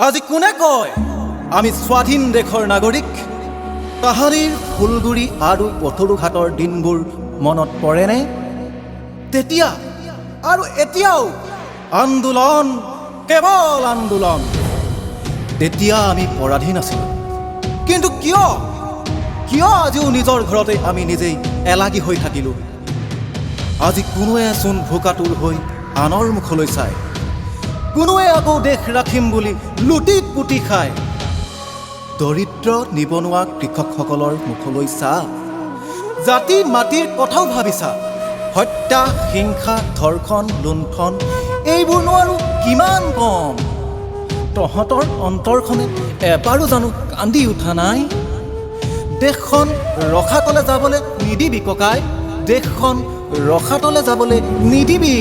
আজি কোনে কয় আমি স্বাধীন দেশৰ নাগৰিক? তাহাৰীৰ ফুলগুৰি আৰু পথৰুঘাটৰ দিনবোৰ মনত পৰেনে? তেতিয়া আৰু এতিয়াও আন্দোলন, কেৱল আন্দোলন। তেতিয়া আমি পৰাধীন আছিলোঁ, কিন্তু কিয় আজিও নিজৰ ঘৰতে আমি নিজেই এলাগী হৈ থাকিলোঁ? আজি কোনোৱে চোন ভোকাতুৰ হৈ আনৰ মুখলৈ চায়, কোনোৱে আকৌ দেশ ৰাখিম বুলি লুটিত পুতি খায়। দৰিদ্ৰ নিবনুৱা কৃষকসকলৰ মুখলৈ চা, জাতি মাটিৰ কথাও ভাবিছা। হত্যা, হিংসা, ধৰ্ষণ, লুণ্ঠন এইবোৰনো আৰু কিমান কম? তহঁতৰ অন্তৰখনে এবাৰো জানো কান্দি উঠা নাই? দেশখন ৰখাতলে যাবলৈ নিদিবি ককাই, দেশখন ৰখাতলে যাবলৈ নিদিবি।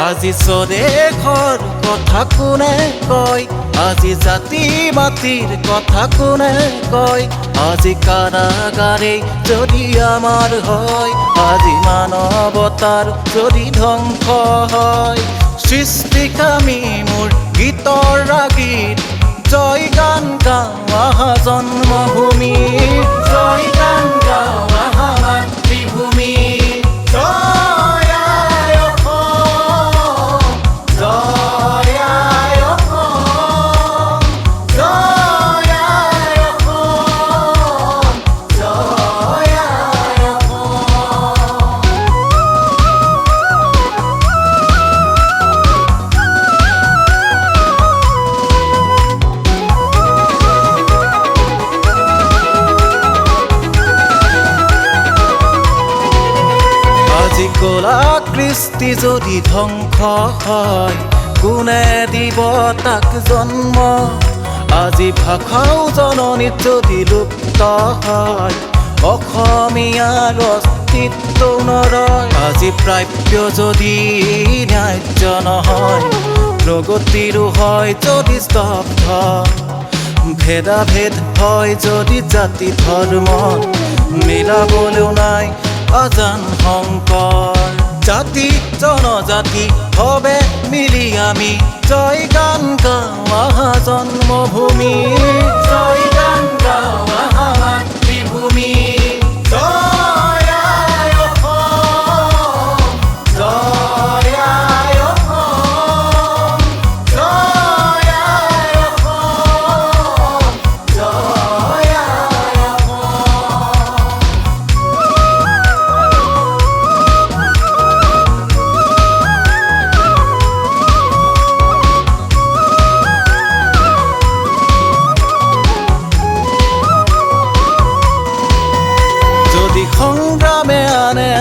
আজি স্বদেশৰ কথা কোনে কয়? আজি জাতি মাটিৰ কথা কোনে কয়? আজি কাৰাগাৰে যদি আমাৰ হয়, আজি মানৱতাৰ যদি ধ্বংস হয়। সৃষ্টিকামী মোৰ গীতৰ ৰাগীত জয় গান গাওঁ আহা জন্মভূমি, জয় গান গাওঁ আহা মাতৃভূমি। কলা কৃষ্টি যদি ধ্বংস হয়, কোনে দিব তাক জন্ম? আজি ভাষাও জননীত যদি লুপ্ত হয়, অসমীয়াৰ অস্তিত্ব নৰয়। আজি প্ৰাপ্য যদি ন্যায্য নহয়, প্ৰগতিৰো হয় যদি স্তব্ধ। ভেদাভেদ হয় যদি জাতি ধৰ্ম, মিলাবলৈও নাই অজান শংকৰ। জাতি জনজাতি হবে মিলি আমি জয় গান গাওঁ আহা জন্মভূমি, জয় গান গাওঁ আহা মাতৃভূমি। সংগ্ৰামে আনে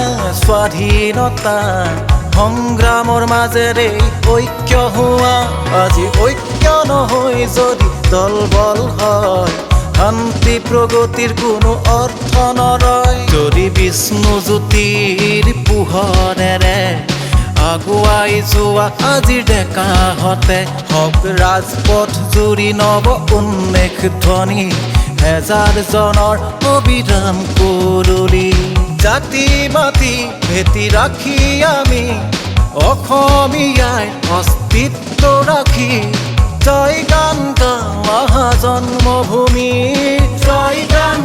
স্বাধীনতা, সংগ্ৰামৰ মাজেৰে ঐক্য হোৱা। আজি ঐক্য নহয় যদি দলবল হয়, শান্তি প্ৰগতিৰ কোনো অৰ্থ নৰয়। যদি বিষ্ণুজ্যোতিৰ পোহৰেৰে আগুৱাই যোৱা আজিৰ ডেকাহঁতে হওক ৰাজপথ জুৰি নৱ উন্মেষ ধ্বনি, হেজাৰ জনৰ অবিৰাম কুৰুলি। জাতি মাটি ভেটি ৰাখি আমি অসমীয়াৰ অস্তিত্ব ৰাখি জয় গান গাওঁ আহা জন্মভূমি, জয় গান